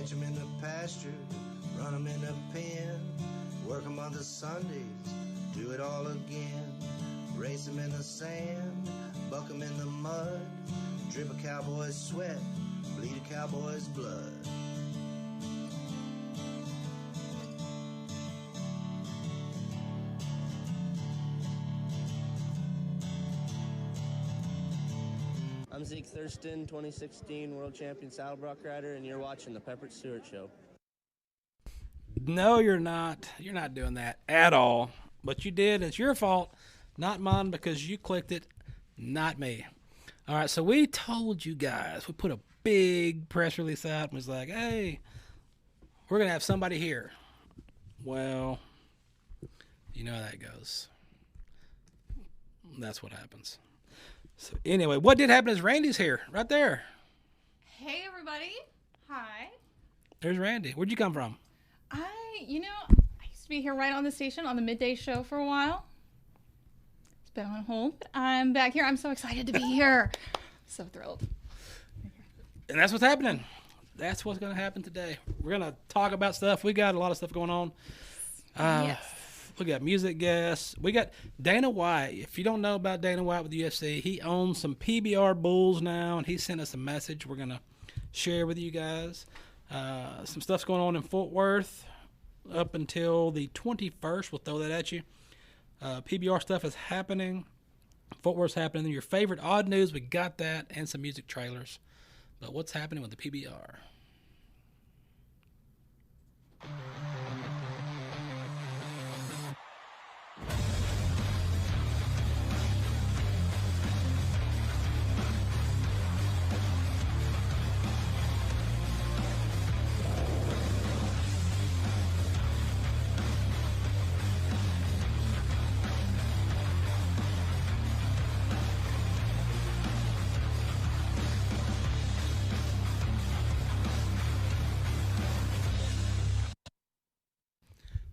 Range 'em in the pasture, run 'em in the pen, work 'em on the Sundays, do it all again. Race 'em in the sand, buck 'em in the mud, drip a cowboy's sweat, bleed a cowboy's blood. I'm Zeke Thurston, 2016 World Champion Saddlebrock Rider, and you're watching The Peppered Stewart Show. No, you're not. You're not doing that at all. But you did. It's your fault, not mine, because you clicked it, not me. All right, so we told you guys. We put a big press release out and was like, hey, we're going to have somebody here. Well, you know how that goes. That's what happens. So anyway, what did happen is Randy's here, right there. Hey, everybody. Hi. There's Randy. Where'd you come from? I used to be here right on the station on the midday show for a while. It's been on hold, but I'm back here. I'm so excited to be here. So thrilled. And that's what's happening. That's what's going to happen today. We're going to talk about stuff. We got a lot of stuff going on. Yes. We got music guests. We got Dana White. If you don't know about Dana White with the UFC, he owns some PBR bulls now, and he sent us a message we're going to share with you guys. Some stuff's going on in Fort Worth up until the 21st. We'll throw that at you. PBR stuff is happening. Fort Worth's happening. Your favorite odd news, we got that, and some music trailers. But what's happening with the PBR?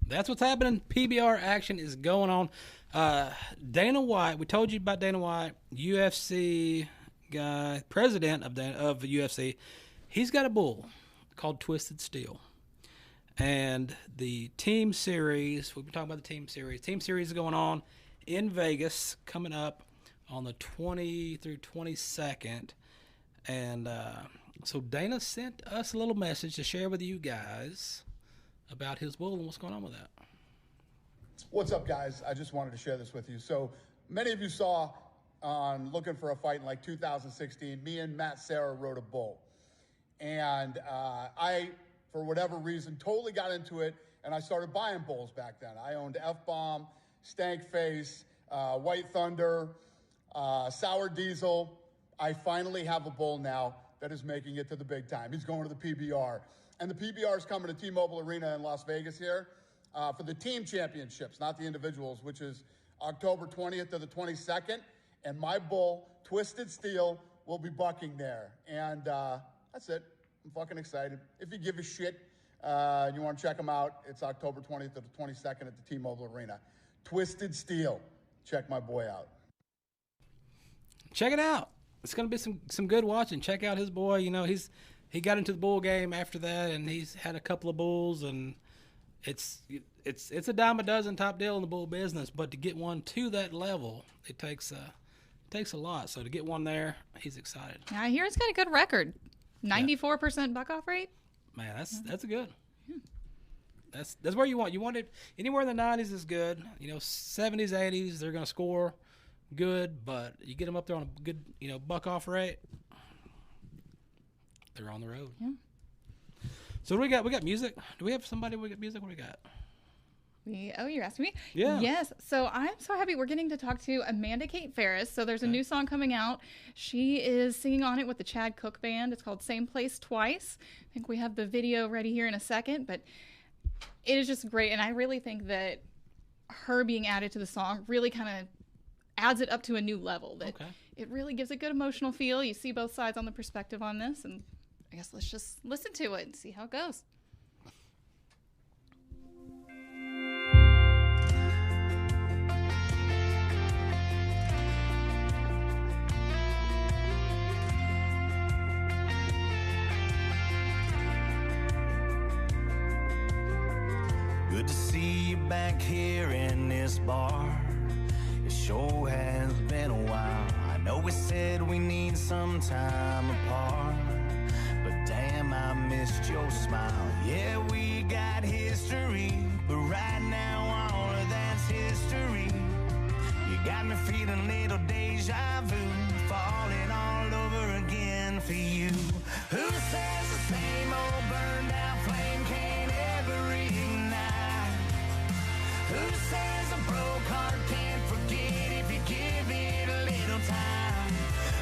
That's what's happening. PBR action is going on. Dana White, we told you about Dana White, UFC guy, president of the UFC. He's got a bull called Twisted Steel. And the team series, we've been talking about the team series. Team series is going on in Vegas coming up on the 20 through 22nd. And so Dana sent us a little message to share with you guys about his bull and what's going on with that. What's up, guys? I just wanted to share this with you. So many of you saw on Looking for a Fight in like 2016, me and Matt Serra rode a bull. And I, for whatever reason, totally got into it, and I started buying bulls back then. I owned F-Bomb, Stank Face, White Thunder, Sour Diesel. I finally have a bull now that is making it to the big time. He's going to the PBR. And the PBR is coming to T-Mobile Arena in Las Vegas here for the team championships, not the individuals, which is October 20th to the 22nd. And my bull, Twisted Steel, will be bucking there. And that's it. I'm fucking excited. If you give a shit, you want to check them out, it's October 20th to the 22nd at the T-Mobile Arena. Twisted Steel. Check my boy out. Check it out. It's going to be some good watching. Check out his boy. You know, he got into the bull game after that, and he's had a couple of bulls, and it's a dime a dozen type deal in the bull business. But to get one to that level, it takes a lot. So to get one there, he's excited. Yeah, I hear it's got a good record. 94% buck off rate. Man, that's good. Yeah. That's where you want it. Anywhere in the 90s is good. 70s, 80s, they're gonna score good, but you get them up there on a good buck off rate, they're on the road. Yeah. So we got music. Do we have somebody? We got music. What do we got? You're asking me? Yeah. Yes. So I'm so happy we're getting to talk to Amanda Kate Ferris. So there's a new song coming out. She is singing on it with the Chad Cook Band. It's called Same Place Twice. I think we have the video ready here in a second, but it is just great. And I really think that her being added to the song really kind of adds it up to a new level. That it really gives a good emotional feel. You see both sides on the perspective on this, and I guess let's just listen to it and see how it goes. back here in this bar. It sure has been a while. I know we said we need some time apart, but damn, I missed your smile. Yeah, we got history, but right now all of that's history. You got me feeling a little deja vu, falling all over again for you. Who says the same old burned out flame can't ever ignite? Who says a broke heart can't forget if you give it a little time?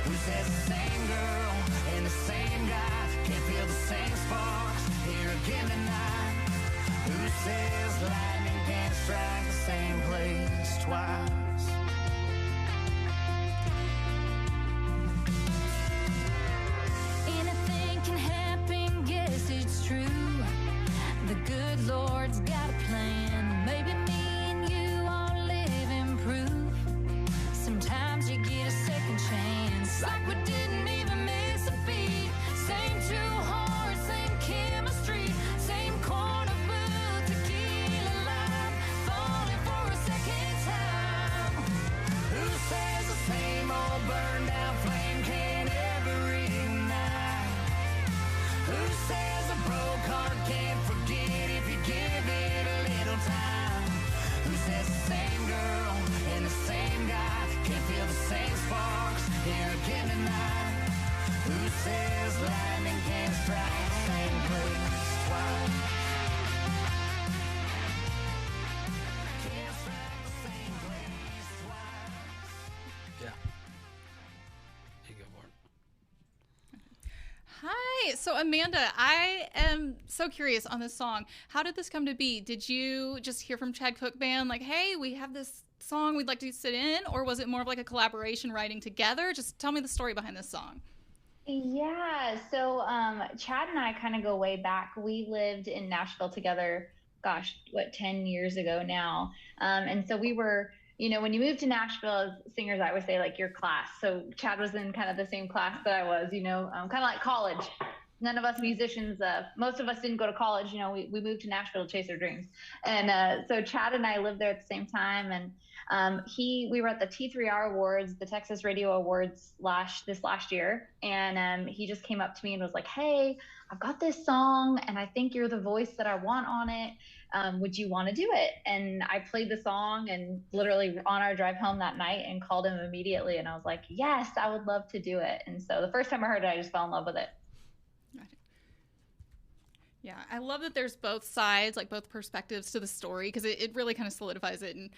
Who says the same girl and the same guy can't feel the same sparks here again tonight? Who says lightning can't strike the same place twice? Anything can happen, guess it's true. The good Lord's got a plan. Maybe me and you are living proof. Sometimes you get a second chance, like we didn't even miss a beat. Same two hearts, same chemistry, same corner booth, tequila lime, falling for a second time. Who says the same old burned out flame can't ever ignite? Who says a broke heart can't forget if you give it a little time? Who says the same girl and the same guy can't feel the same sparks here again tonight? Who says lightning can't strike the same place twice? Can't strike the same place twice. Yeah. You go for it. Hi. So, Amanda, I am so curious on this song. How did this come to be? Did you just hear from Chad Cook Band, like, hey, we have this song we'd like to sit in? Or was it more of like a collaboration writing together? Just tell me the story behind this song. Yeah, so Chad and I kind of go way back. We lived in Nashville together, gosh, 10 years ago now. And so we were, when you move to Nashville as singers, I always say like your class. So Chad was in kind of the same class that I was, kind of like college. None of us musicians, most of us didn't go to college. We moved to Nashville to chase our dreams. And so Chad and I lived there at the same time. And we were at the T3R Awards, the Texas Radio Awards this last year. And he just came up to me and was like, hey, I've got this song and I think you're the voice that I want on it. Would you want to do it? And I played the song and literally on our drive home that night and called him immediately. And I was like, yes, I would love to do it. And so the first time I heard it, I just fell in love with it. Yeah, I love that there's both sides, like both perspectives to the story, because it really kind of solidifies it and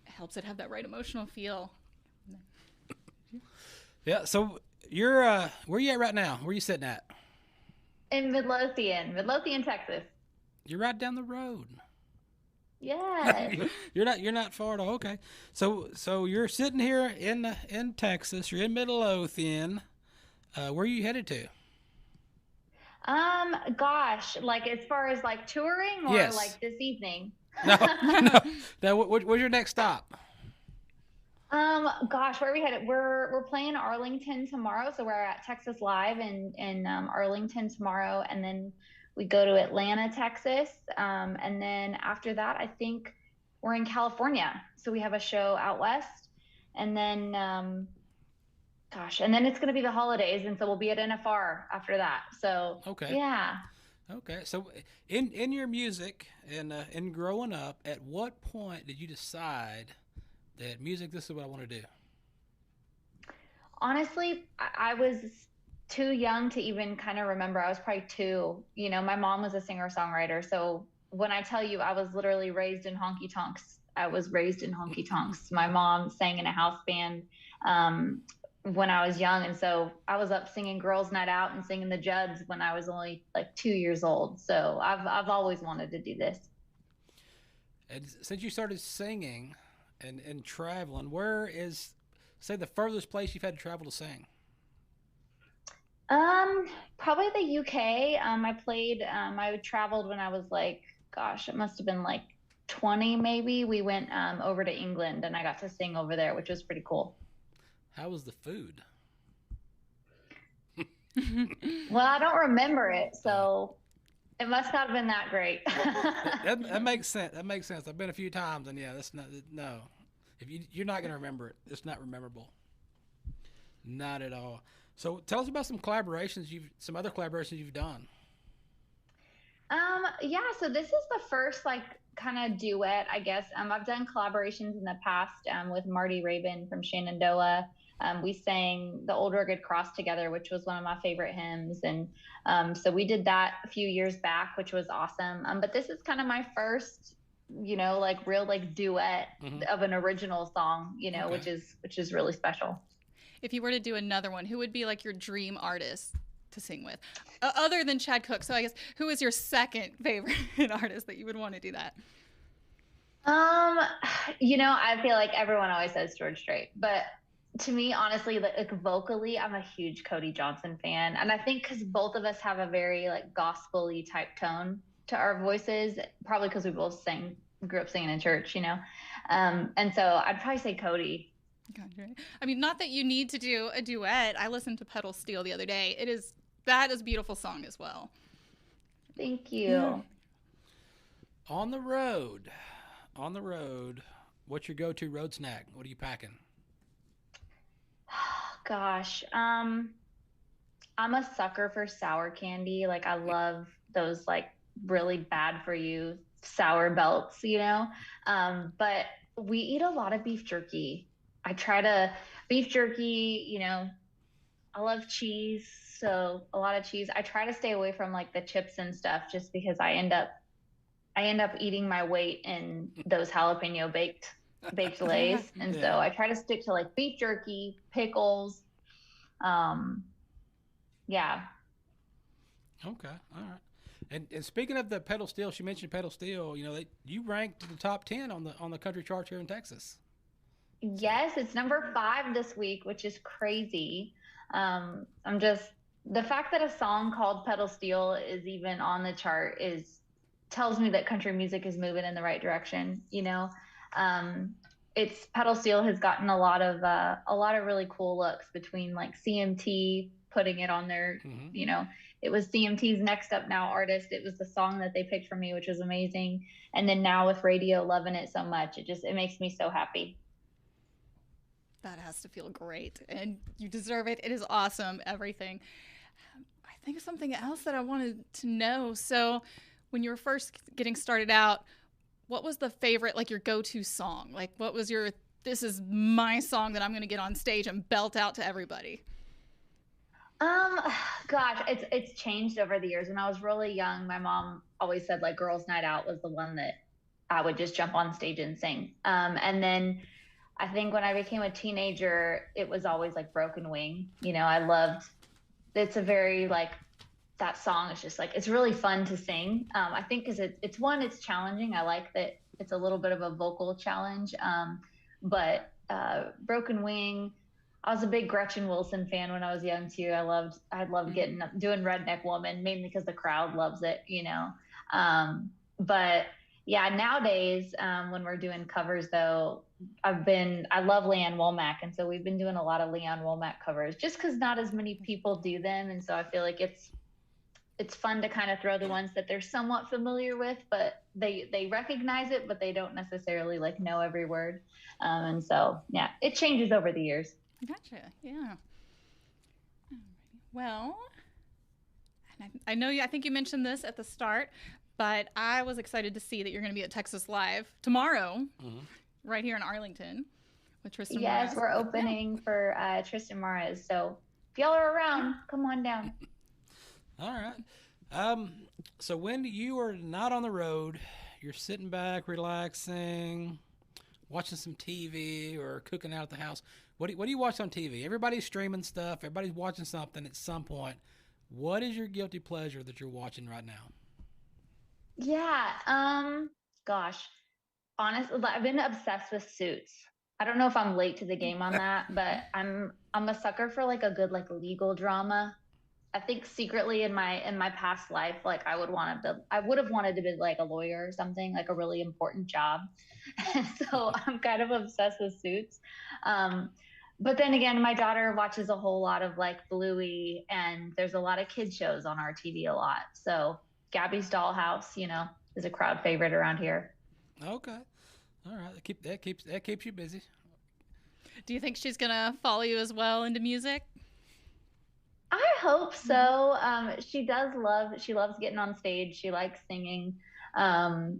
helps it have that right emotional feel. Yeah, so you're where you at right now? Where you sitting at? In Midlothian, Texas. You're right down the road. Yeah. You're not far at all. Okay. So you're sitting here in Texas. You're in Midlothian. Where are you headed to? Gosh, like as far as like touring or Yes. like this evening? No. Now, what's your next stop? Gosh, where are we headed? We're playing Arlington tomorrow, so we're at Texas Live in Arlington tomorrow, and then we go to Atlanta, Texas, and then after that, I think we're in California, so we have a show out west, and then and then it's going to be the holidays, and so we'll be at NFR after that. So Okay. yeah. Okay. So in your music and in growing up, at what point did you decide that music, this is what I want to do? Honestly, I was too young to even kind of remember. I was probably 2. My mom was a singer-songwriter. So when I tell you I was literally raised in honky tonks, I was raised in honky tonks. My mom sang in a house band when I was young. And so I was up singing Girls Night Out and singing the Judds when I was only like 2 years old. So I've always wanted to do this. And since you started singing and traveling, where is, say, the furthest place you've had to travel to sing? Probably the UK. I traveled when I was like, gosh, it must have been like 20 maybe. We went over to England and I got to sing over there, which was pretty cool. How was the food? Well, I don't remember it, so It must not have been that great. That makes sense. That makes sense. I've been a few times, and yeah, that's not no. If you're not going to remember it, it's not memorable. Not at all. So tell us about some other collaborations you've done. Yeah, so this is the first like kind of duet, I guess. I've done collaborations in the past with Marty Rabin from Shenandoah. We sang The Old Rugged Cross together, which was one of my favorite hymns. And so we did that a few years back, which was awesome. But this is kind of my first, like real like duet of an original song, okay. which is really special. If you were to do another one, who would be like your dream artist to sing with, other than Chad Cook? So I guess who is your second favorite artist that you would want to do that? I feel like everyone always says George Strait, but to me, honestly, like vocally, I'm a huge Cody Johnson fan, and I think because both of us have a very like gospel-y type tone to our voices, probably because we both grew up singing in church, and so I'd probably say Cody. Gotcha. I mean, not that you need to do a duet. I listened to Pedal Steel the other day. That is a beautiful song as well. Thank you. Yeah. On the road, what's your go-to road snack? What are you packing? Gosh, I'm a sucker for sour candy. Like I love those like really bad for you sour belts, but we eat a lot of beef jerky. Beef jerky, I love cheese. So a lot of cheese. I try to stay away from like the chips and stuff just because I end up eating my weight in those jalapeno baked Lays. And so I try to stick to like beef jerky, pickles. Yeah. Okay. All right. And speaking of the pedal steel, she mentioned pedal steel, you ranked in the top 10 on the country charts here in Texas. Yes, it's number 5 this week, which is crazy. The fact that a song called Pedal Steel is even on the chart tells me that country music is moving in the right direction. It's Pedal Steel has gotten a lot of really cool looks between like CMT putting it on their, it was CMT's Next Up Now artist. It was the song that they picked for me, which was amazing. And then now with radio loving it so much, it makes me so happy. That has to feel great, and you deserve it. It is awesome, everything. I think something else that I wanted to know. So when you were first getting started out, what was the favorite, like your go-to song? Like what was this is my song that I'm going to get on stage and belt out to everybody? Gosh, it's changed over the years. When I was really young, my mom always said like Girls Night Out was the one that I would just jump on stage and sing. And then I think when I became a teenager, it was always like Broken Wing. It's a very like, that song is just like, it's really fun to sing. I think because it's challenging. I like that it's a little bit of a vocal challenge. But Broken Wing, I was a big Gretchen Wilson fan when I was young too. I loved getting up, doing Redneck Woman, mainly because the crowd loves it, but yeah, nowadays, when we're doing covers though, I love Leanne Womack. And so we've been doing a lot of Leanne Womack covers just because not as many people do them. And so I feel like it's fun to kind of throw the ones that they're somewhat familiar with, but they recognize it, but they don't necessarily like know every word. And so, yeah, it changes over the years. Gotcha. Yeah. Well, I know I think you mentioned this at the start, but I was excited to see that you're going to be at Texas Live tomorrow, right here in Arlington with Tristan Morris. Yes, we're opening for Tristan Morris. So if y'all are around, come on down. All right. So when you are not on the road, you're sitting back, relaxing, watching some TV or cooking out at the house. What do you watch on TV? Everybody's streaming stuff. Everybody's watching something at some point. What is your guilty pleasure that you're watching right now? Yeah. Gosh, honestly, I've been obsessed with Suits. I don't know if I'm late to the game on that, but I'm a sucker for like a good like legal drama. I think secretly in my past life, like I would have wanted to be like a lawyer or something, like a really important job. And so I'm kind of obsessed with Suits. But then again, my daughter watches a whole lot of like Bluey, and there's a lot of kids shows on our TV a lot. So Gabby's Dollhouse, is a crowd favorite around here. Okay. All right. That keeps you busy. Do you think she's gonna follow you as well into music? I hope so. She loves getting on stage. She likes singing.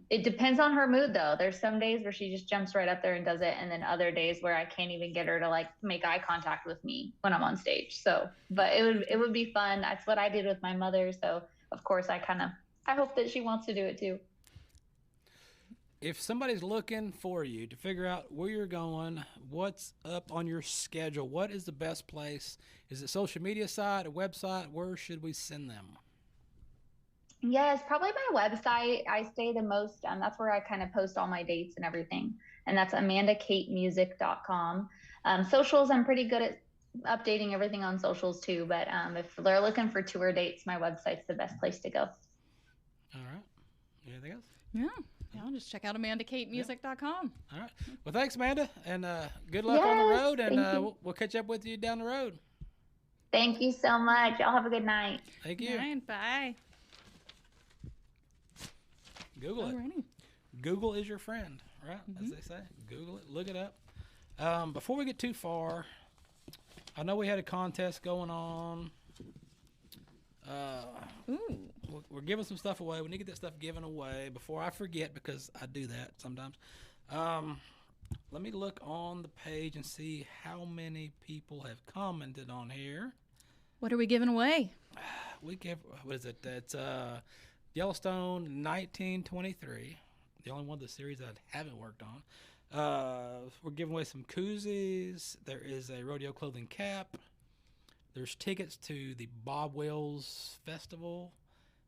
It depends on her mood though. There's some days where she just jumps right up there and does it. And then other days where I can't even get her to like make eye contact with me when I'm on stage. So, but it would be fun. That's what I did with my mother. So of course I hope that she wants to do it too. If somebody's looking for you to figure out where you're going, what's up on your schedule, what is the best place? Is it social media site, a website? Where should we send them? Yes, probably my website. I stay the most, that's where I kind of post all my dates and everything. And that's AmandaKateMusic.com. Socials, I'm pretty good at updating everything on socials too. But if they're looking for tour dates, my website's the best place to go. All right. Anything else? Yeah. I'll just check out AmandaKateMusic.com. All right. Well, thanks, Amanda, and good luck on the road, and we'll catch up with you down the road. Thank you so much. Y'all have a good night. Thank you. All right, bye. Google it. Alrighty. Google is your friend, right? As they say. Google it. Look it up. Before we get too far, I know we had a contest going on. We're giving some stuff away. We need to get that stuff given away before I forget, because I do that sometimes. Let me look on the page and see how many people have commented on here. What are we giving away? We give, what is it? That's Yellowstone 1923, the only one of the series that I haven't worked on. We're giving away some koozies. There is a Rodeo Clothing cap. There's tickets to the Bob Wills Festival,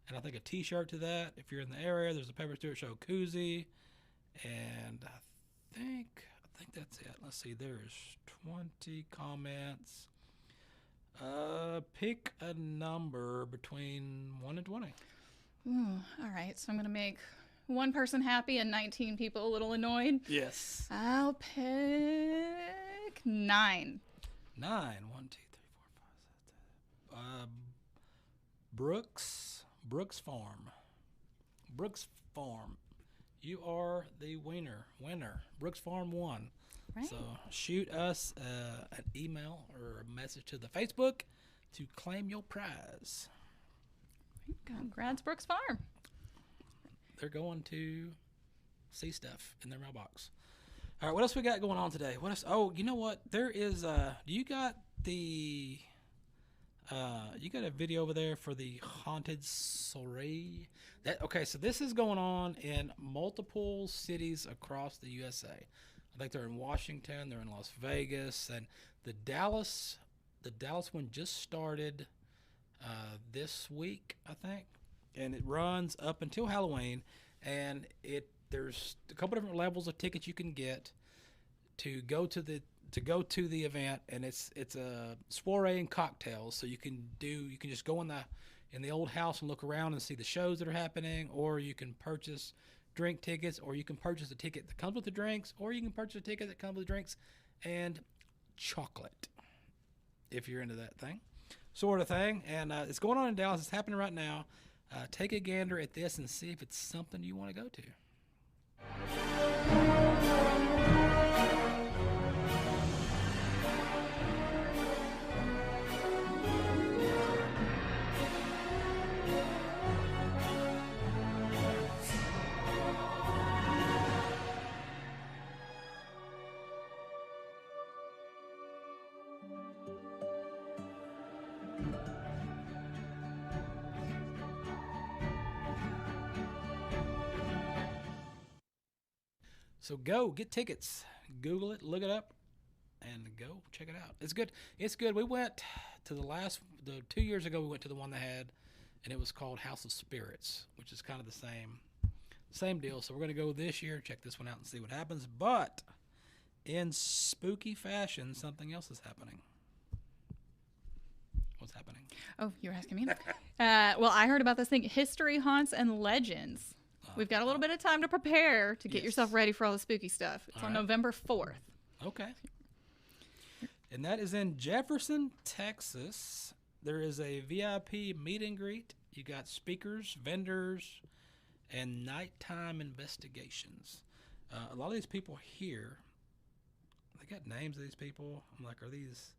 and I think a T-shirt to that. If you're in the area, there's a Pepper Stewart Show koozie, and I think that's it. Let's see. There's 20 comments. Pick a number between 1 and 20. All right, so I'm gonna make one person happy and 19 people a little annoyed. Yes. I'll pick 9. 9. 1, 2, 3, 4, 5, 6, 7. Brooks Farm. You are the winner. Brooks Farm won. Right. So shoot us an email or a message to the Facebook to claim your prize. Congrats, Brooks Farm. They're going to see stuff in their mailbox. All right, what else we got going on today? What else? Oh, you know what? There is. You got the. You got a video over there for the haunted soiree. Okay, so this is going on in multiple cities across the USA. I think they're in Washington, they're in Las Vegas, and the Dallas one just started this week, I think, and it runs up until Halloween. And there's a couple different levels of tickets you can get to go to the event, and it's a soiree and cocktails. So you can just go in the old house and look around and see the shows that are happening, or you can purchase drink tickets, or you can purchase a ticket that comes with the drinks, or you can purchase a ticket that comes with drinks and chocolate, if you're into that sort of thing. And it's going on in Dallas. It's happening right now. Take a gander at this and see if it's something you want to go to. So go get tickets. Google it, look it up, and go check it out. It's good. It's good. We went to the 2 years ago. We went to the one they had, and it was called House of Spirits, which is kind of the same deal. So we're going to go this year, check this one out, and see what happens. But in spooky fashion, something else is happening. What's happening? Oh, you're asking me? Well, I heard about this thing, History, Haunts, and Legends. We've got a little bit of time to prepare to get yourself ready for all the spooky stuff. It's on November 4th. Okay. And that is in Jefferson, Texas. There is a VIP meet and greet You got speakers, vendors, and nighttime investigations. A lot of these people here, they got names of these people. I'm like, are these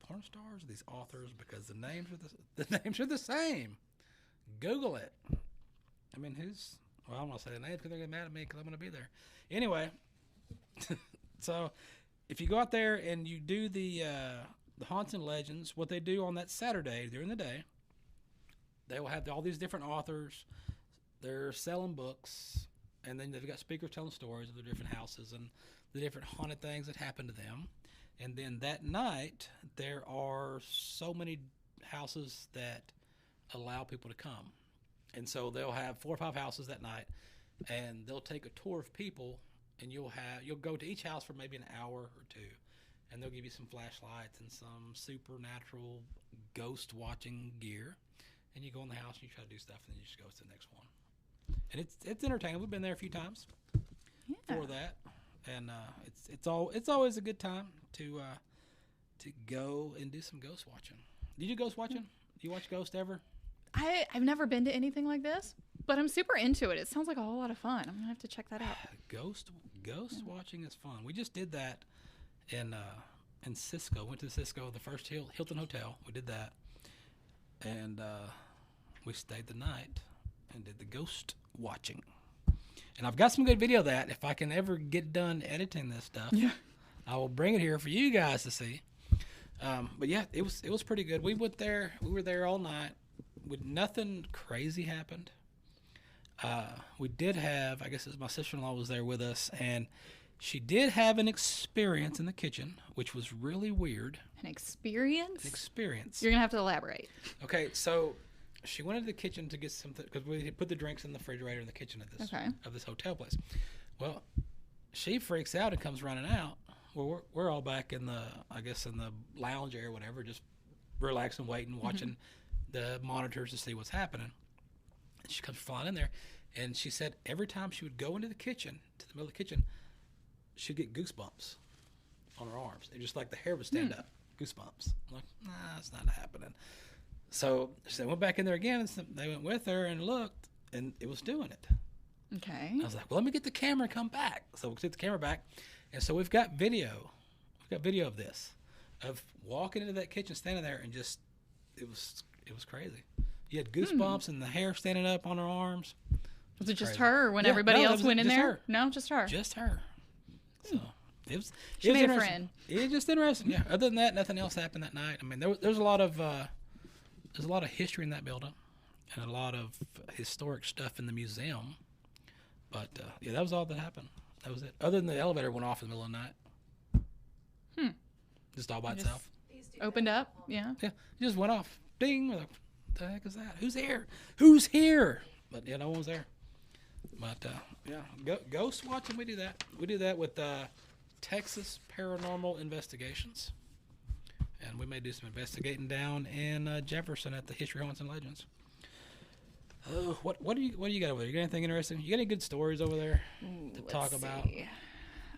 porn stars? Are these authors? Because the names are the same. Google it. I mean, well, I'm not saying the names because they're going to be mad at me because I'm going to be there. Anyway, so if you go out there and you do the Haunts and Legends, what they do on that Saturday during the day, they will have all these different authors. They're selling books, and then they've got speakers telling stories of the different houses and the different haunted things that happen to them. And then that night, there are so many houses that allow people to come. And so they'll have 4 or 5 houses that night, and they'll take a tour of people, and you'll go to each house for maybe an hour or 2, and they'll give you some flashlights and some supernatural ghost watching gear, and you go in the house and you try to do stuff, and then you just go to the next one. And it's entertaining. We've been there a few times for that, and it's always a good time to go and do some ghost watching. Did you ghost watching? Do you watch Ghost ever? I've never been to anything like this, but I'm super into it. It sounds like a whole lot of fun. I'm gonna have to check that out. Ghost watching is fun. We just did that in Cisco. Went to Cisco, the first Hilton Hotel. We did that, and we stayed the night and did the ghost watching. And I've got some good video of that. If I can ever get done editing this stuff, I will bring it here for you guys to see. But yeah, it was pretty good. We were there all night. Nothing crazy happened. We did have, I guess it was my sister-in-law was there with us, and she did have an experience in the kitchen, which was really weird. An experience? An experience. You're going to have to elaborate. Okay, so she went into the kitchen to get something, because we put the drinks in the refrigerator in the kitchen of this hotel place. Well, she freaks out and comes running out. Well, we're all back in the lounge area or whatever, just relaxing, waiting, watching the monitors to see what's happening. And she comes flying in there, and she said every time she would go into the kitchen, to the middle of the kitchen, she'd get goosebumps on her arms. It just like the hair would stand up, goosebumps. I'm like, nah, it's not happening. So they went back in there again, and they went with her and looked, and it was doing it. Okay. I was like, well, let me get the camera and come back. So we get the camera back, and so we've got video. We've got video of this, of walking into that kitchen, standing there, and just it was crazy. You had goosebumps and the hair standing up on her arms. Was it just her when everybody else went in there? Her. No, just her. Just her. So she made a friend. It was just interesting. Yeah. Other than that, nothing else happened that night. I mean, there's a lot of history in that building, and a lot of historic stuff in the museum. But yeah, that was all that happened. That was it. Other than the elevator went off in the middle of the night. Just all by itself. Opened up. Yeah. Yeah. It just went off. Ding. We're like, what the heck is that? Who's here? Who's here? But yeah, no one was there. But yeah, ghost watching. We do that. We do that with Texas Paranormal Investigations, and we may do some investigating down in Jefferson at the History Haunts and Legends. Oh, what do you got over there? You got anything interesting? You got any good stories over there to talk about?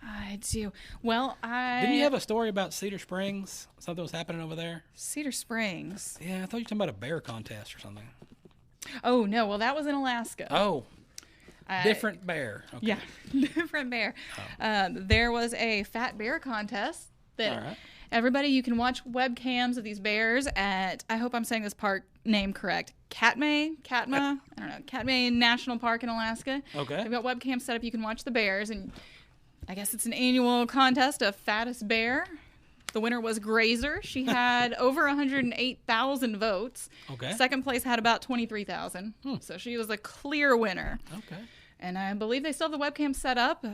I do. Well, didn't you have a story about Cedar Springs? Something was happening over there. Cedar Springs. Yeah, I thought you were talking about a bear contest or something. Oh no, well that was in Alaska. Oh, different bear. Okay. Yeah, different bear. Oh. There was a fat bear contest that everybody, you can watch webcams of these bears at, I hope I'm saying this park name correct, Katmai, I don't know, Katmai National Park in Alaska. Okay. They've got webcams set up. You can watch the bears, and I guess it's an annual contest of fattest bear. The winner was Grazer. She had over 108,000 votes. Okay. Second place had about 23,000. So she was a clear winner. Okay. And I believe they still have the webcam set up.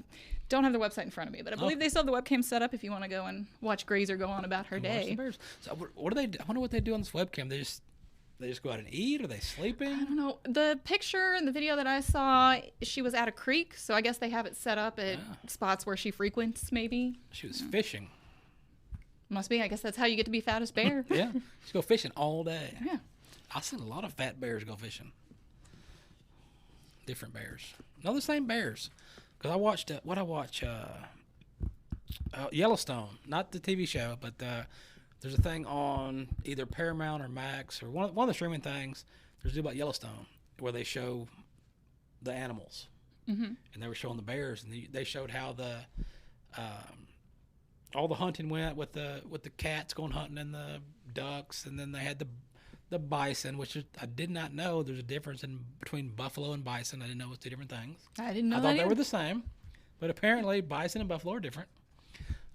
Don't have the website in front of me, but I believe they still have the webcam set up if you want to go and watch Grazer go on about her day. Watch the bears. So what do they? I wonder what they do on this webcam. They just go out and eat? Are they sleeping? I don't know. The picture and the video that I saw, she was at a creek, so I guess they have it set up at spots where she frequents, maybe. She was fishing. Must be. I guess that's how you get to be fattest bear. Yeah. Just go fishing all day. Yeah. I've seen a lot of fat bears go fishing. Different bears. No, the same bears. Because I watched, Yellowstone. Not the TV show, but there's a thing on either Paramount or Max or one of the streaming things there's a deal about Yellowstone where they show the animals, and they were showing the bears, and they showed how all the hunting went with the cats going hunting and the ducks, and then they had the bison, which I did not know there's a difference between buffalo and bison. I didn't know it was two different things. I didn't know I that thought they either. were the same, but apparently bison and buffalo are different.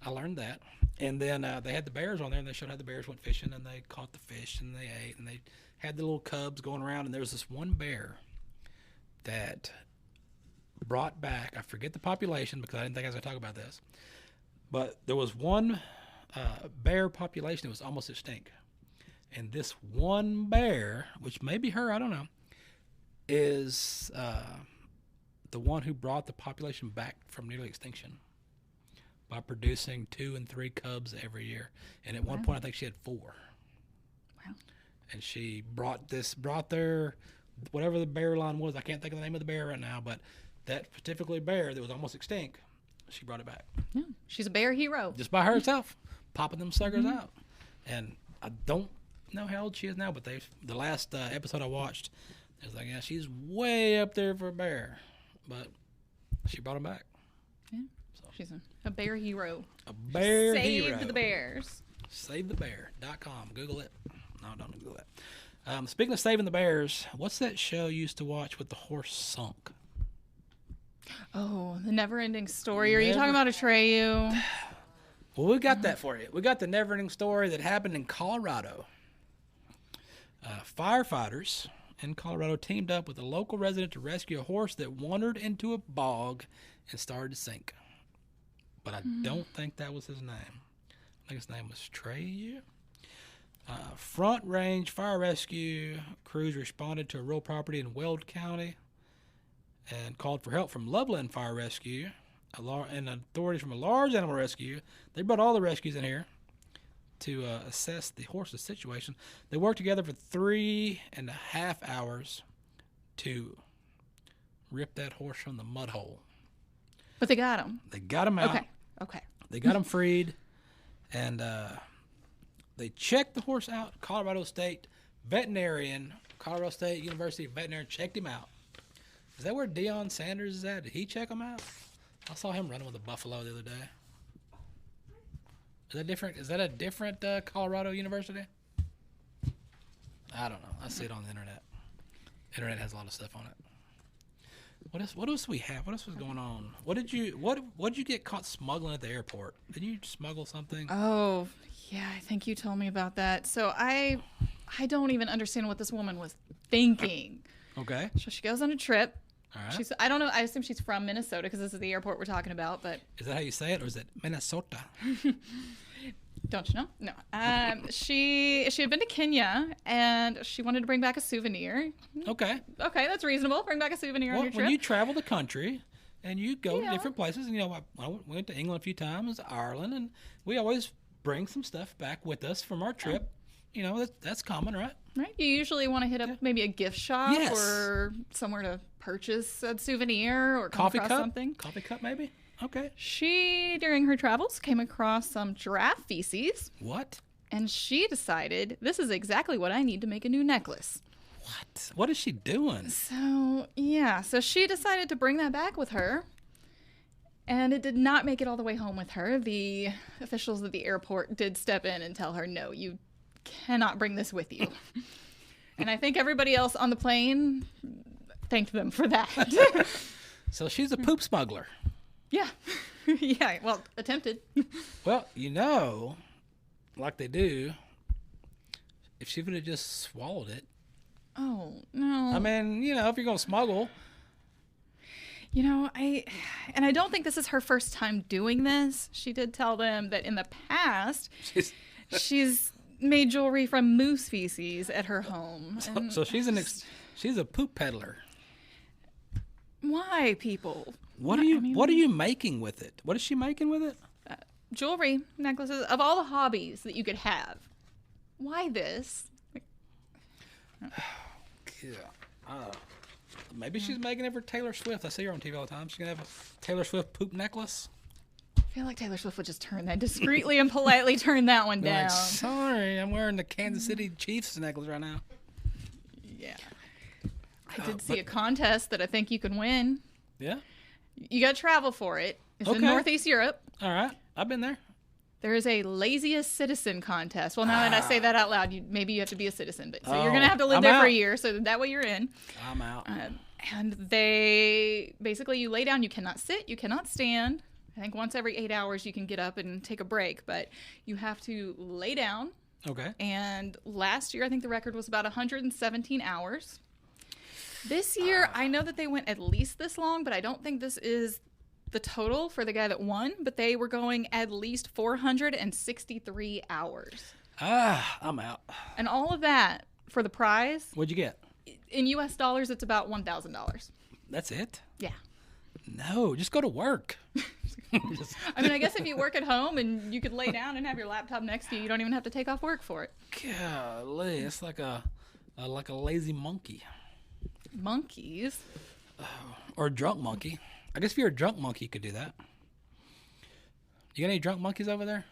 I learned that. And then they had the bears on there, and they showed how the bears went fishing, and they caught the fish, and they ate, and they had the little cubs going around, and there was this one bear that brought back, I forget the population because I didn't think I was going to talk about this, but there was one bear population that was almost extinct. And this one bear, which may be her, I don't know, is the one who brought the population back from nearly extinction by producing 2 and 3 cubs every year. And at one point, I think she had 4. Wow. And she brought their, whatever the bear line was, I can't think of the name of the bear right now, but that particular bear that was almost extinct, she brought it back. Yeah, she's a bear hero. Just by herself, popping them suckers out. And I don't know how old she is now, but the last episode I watched, it was like, yeah, she's way up there for a bear. But she brought him back. Yeah, so she's a bear hero. A bear hero. Saved the bears. SaveTheBear.com. Google it. No, don't Google that. Speaking of saving the bears, what's that show you used to watch with the horse sunk? Oh, the never-ending story. Are you talking about Atreyu? Well, we got that for you. We got the never-ending story that happened in Colorado. Firefighters in Colorado teamed up with a local resident to rescue a horse that wandered into a bog and started to sink. But I don't think that was his name. I think his name was Trey. Front Range Fire Rescue crews responded to a rural property in Weld County and called for help from Loveland Fire Rescue and authorities from a large animal rescue. They brought all the rescues in here to assess the horse's situation. They worked together for 3.5 hours to rip that horse from the mud hole. But they got him. They got him out. Okay. They got him freed, and they checked the horse out. Colorado State University veterinarian checked him out. Is that where Deion Sanders is at? Did he check him out? I saw him running with a buffalo the other day. Is that different? Is that a different Colorado university? I don't know. I see it on the internet. Internet has a lot of stuff on it. What else do we have? What else was going on? What did you get caught smuggling at the airport? Did you smuggle something? Oh, yeah, I think you told me about that. So I don't even understand what this woman was thinking. Okay. So she goes on a trip. All right. I don't know. I assume she's from Minnesota because this is the airport we're talking about. But is that how you say it, or is it Minnesota? Don't you know? No. She had been to Kenya and she wanted to bring back a souvenir. Okay. Okay, that's reasonable. Bring back a souvenir on your trip. When you travel the country and you go to different places, and, I went to England a few times, Ireland, and we always bring some stuff back with us from our trip. That's common, right? Right. You usually want to hit up maybe a gift shop or somewhere to purchase a souvenir or come across something. Coffee cup, maybe? Okay. She, during her travels, came across some giraffe feces. What? And she decided, this is exactly what I need to make a new necklace. What? What is she doing? So she decided to bring that back with her. And it did not make it all the way home with her. The officials at the airport did step in and tell her, no, you cannot bring this with you. And I think everybody else on the plane thanked them for that. So she's a poop smuggler. Yeah. Yeah, well, attempted. Well, like they do, if she would have just swallowed it. Oh, no. I mean, if you're going to smuggle. I don't think this is her first time doing this. She did tell them that in the past, she's made jewelry from moose feces at her home. So she's a poop peddler. Why, people? What are you making with it? What is she making with it? Jewelry, necklaces, of all the hobbies that you could have. Why this? Maybe she's making it for Taylor Swift. I see her on TV all the time. She's going to have a Taylor Swift poop necklace. I feel like Taylor Swift would just turn that discreetly and politely turn that one down. Like, sorry, I'm wearing the Kansas City Chiefs necklace right now. Yeah. I did see a contest that I think you can win. Yeah? You got to travel for it. It's in Northeast Europe. All right. I've been there. There is a laziest citizen contest. Well, now that I say that out loud, maybe you have to be a citizen. But so you're going to have to live there for a year, so that way you're in. I'm out. And they basically, you lay down. You cannot sit. You cannot stand. I think once every 8 hours you can get up and take a break. But you have to lay down. Okay. And last year, I think the record was about 117 hours. This year, I know that they went at least this long, but I don't think this is the total for the guy that won, but they were going at least 463 hours. I'm out. And all of that for the prize. What'd you get? In U.S. dollars, it's about $1,000. That's it? Yeah. No, just go to work. I mean, I guess if you work at home and you could lay down and have your laptop next to you, you don't even have to take off work for it. Golly, it's like a lazy monkey. Monkeys? Or a drunk monkey. I guess if you're a drunk monkey, you could do that. You got any drunk monkeys over there?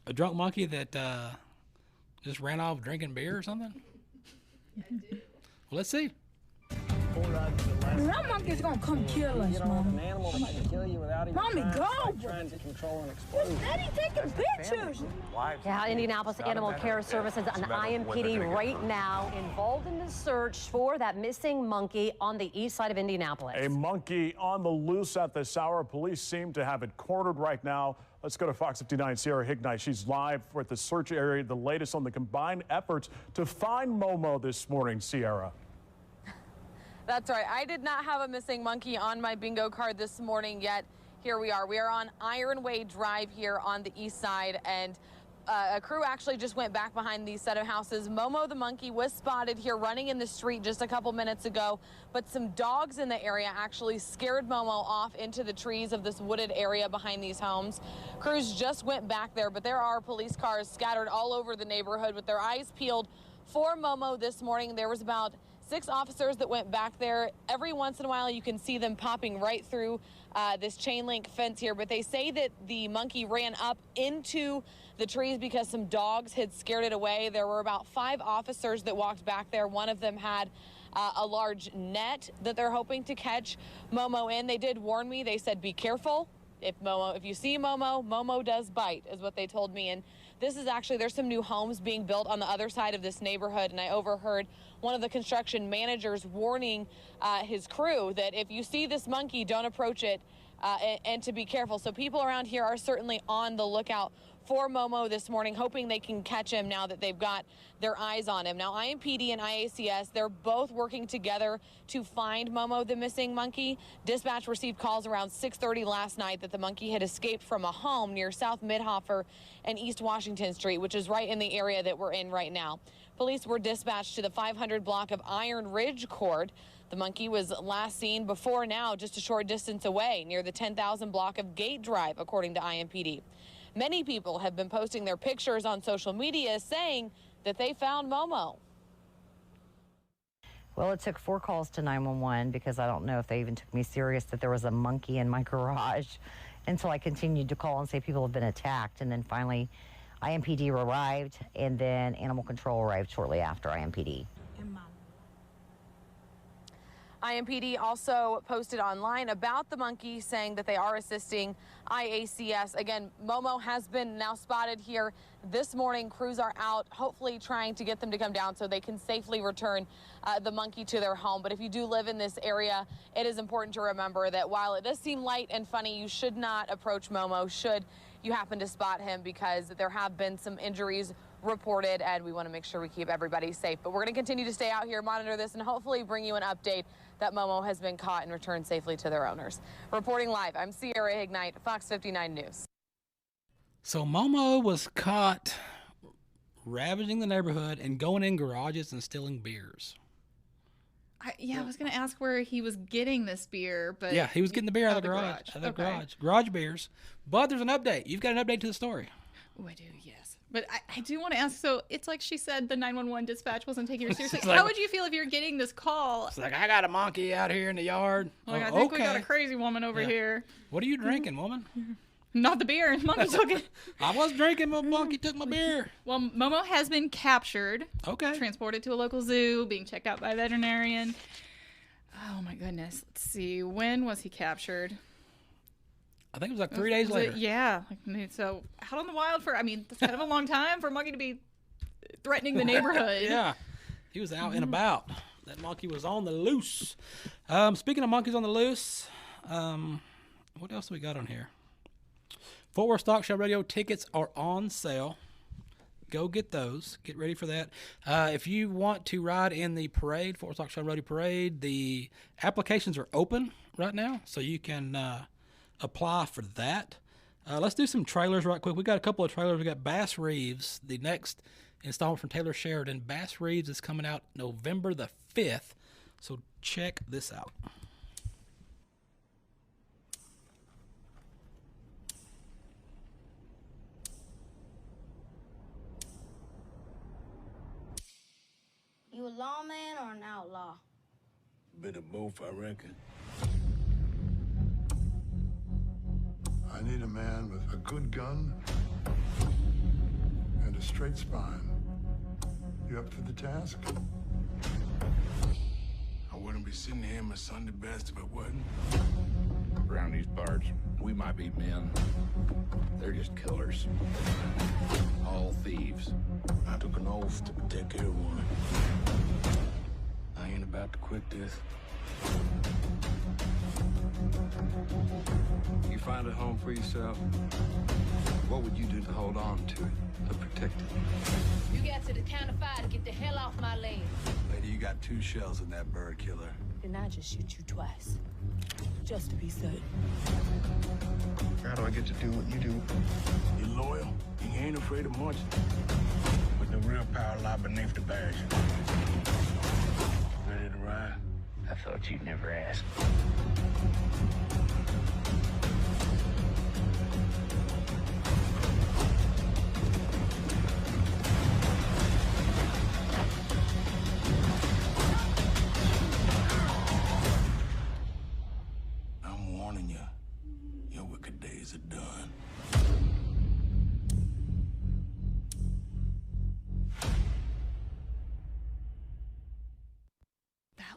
A drunk monkey that just ran off drinking beer or something? Well, let's see. That monkey's gonna come kill us, Mom. An animal that can kill you without even Mommy, go! trying to control an explosion. You're steady taking pictures. Yeah, Indianapolis Animal Care Services and IMPD right now involved in the search for that missing monkey on the east side of Indianapolis. A monkey on the loose at the Sauer. Police seem to have it cornered right now. Let's go to Fox 59, Sierra Hignite. She's live at the search area. The latest on the combined efforts to find Momo this morning, Sierra. That's right. I did not have a missing monkey on my bingo card this morning yet. Here we are. We are on Ironway Drive here on the east side, and a crew actually just went back behind these set of houses. Momo the monkey was spotted here running in the street just a couple minutes ago, but some dogs in the area actually scared Momo off into the trees of this wooded area behind these homes. Crews just went back there, but there are police cars scattered all over the neighborhood with their eyes peeled for Momo this morning. There was about 6 officers that went back there. Every once in a while, you can see them popping right through this chain link fence here. But they say that the monkey ran up into the trees because some dogs had scared it away. There were about 5 officers that walked back there. One of them had a large net that they're hoping to catch Momo in. They did warn me. They said, be careful. If you see Momo does bite, is what they told me. And this is actually, there's some new homes being built on the other side of this neighborhood, and I overheard one of the construction managers warning his crew that if you see this monkey, don't approach it and to be careful. So people around here are certainly on the lookout for Momo this morning, hoping they can catch him now that they've got their eyes on him. Now, IMPD and IACS, they're both working together to find Momo, the missing monkey. Dispatch received calls around 6:30 last night that the monkey had escaped from a home near South Midhofer and East Washington Street, which is right in the area that we're in right now. Police were dispatched to the 500 block of Iron Ridge Court. The monkey was last seen before now just a short distance away near the 10,000 block of Gate Drive, according to IMPD. Many people have been posting their pictures on social media saying that they found Momo. Well, it took 4 calls to 911 because I don't know if they even took me serious that there was a monkey in my garage until I continued to call and say people have been attacked. And then finally, IMPD arrived, and then Animal Control arrived shortly after IMPD. IMPD also posted online about the monkey, saying that they are assisting IACS. Again, Momo has been now spotted here this morning. Crews are out, hopefully trying to get them to come down so they can safely return the monkey to their home. But if you do live in this area, it is important to remember that while it does seem light and funny, you should not approach Momo should you happen to spot him, because there have been some injuries reported, and we want to make sure we keep everybody safe. But we're going to continue to stay out here, monitor this, and hopefully bring you an update that Momo has been caught and returned safely to their owners. Reporting live, I'm Sierra Hignite, Fox 59 News. So Momo was caught ravaging the neighborhood and going in garages and stealing beers. I was going to ask where he was getting this beer, but... Yeah, he was getting the beer out of the garage. Out of the garage. Garage beers. But there's an update. You've got an update to the story. Oh, I do, yes. But I do want to ask, so it's like she said the 911 dispatch wasn't taking her seriously. Like, how would you feel if you're getting this call? It's like, I got a monkey out here in the yard. Like, I think we got a crazy woman over here. What are you drinking, woman? Not the beer. Monkey took it. I was drinking, but monkey took my beer. Well, Momo has been captured. Okay. Transported to a local zoo, being checked out by a veterinarian. Oh my goodness. Let's see. When was he captured? I think it was like 3 days later. Yeah. So out on the wild for, I mean, that's kind of a long time for a monkey to be threatening the neighborhood. Yeah. He was out and about. That monkey was on the loose. Speaking of monkeys on the loose, what else do we got on here? Fort Worth Stock Show Radio tickets are on sale. Go get those. Get ready for that. If you want to ride in the parade, Fort Worth Stock Show Radio Parade, the applications are open right now, so you can apply for that. Let's do some trailers right quick. We got a couple of trailers. We got Bass Reeves, the next installment from Taylor Sheridan. Bass Reeves is coming out November the 5th, so check this out. You a lawman or an outlaw? Bit of both, I reckon. I need a man with a good gun and a straight spine. You up for the task? I wouldn't be sitting here in my Sunday best if I wasn't. Around these parts, we might be men. They're just killers. All thieves. I took an oath to protect everyone. I ain't about to quit this. You find a home for yourself, what would you do to hold on to it, to protect it? You get to the count of 5 to get the hell off my land. Lady, you got 2 shells in that bird killer. Then I just shoot you twice. Just to be certain. How do I get to do what you do? You loyal? You ain't afraid of much. But the real power lies beneath the badge. Ready to ride? I thought you'd never ask. I'm warning you. Your wicked days are done.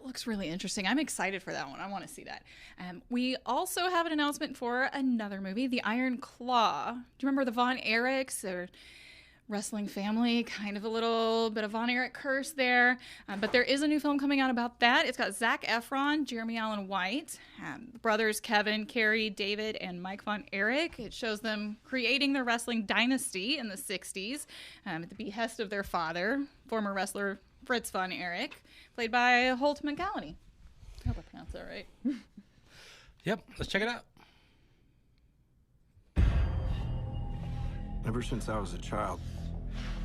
Looks really interesting. I'm excited for that one. I want to see that. We also have an announcement for another movie, The Iron Claw. Do you remember the Von Erichs or wrestling family? Kind of a little bit of Von Erich curse there. But there is a new film coming out about that. It's got Zac Efron, Jeremy Allen White, brothers Kevin, Carrie, David, and Mike Von Erich. It shows them creating their wrestling dynasty in the 60s at the behest of their father, former wrestler Fritz Von Erich, played by Holt McCallany. I hope I pronounced that right. Yep, let's check it out. Ever since I was a child,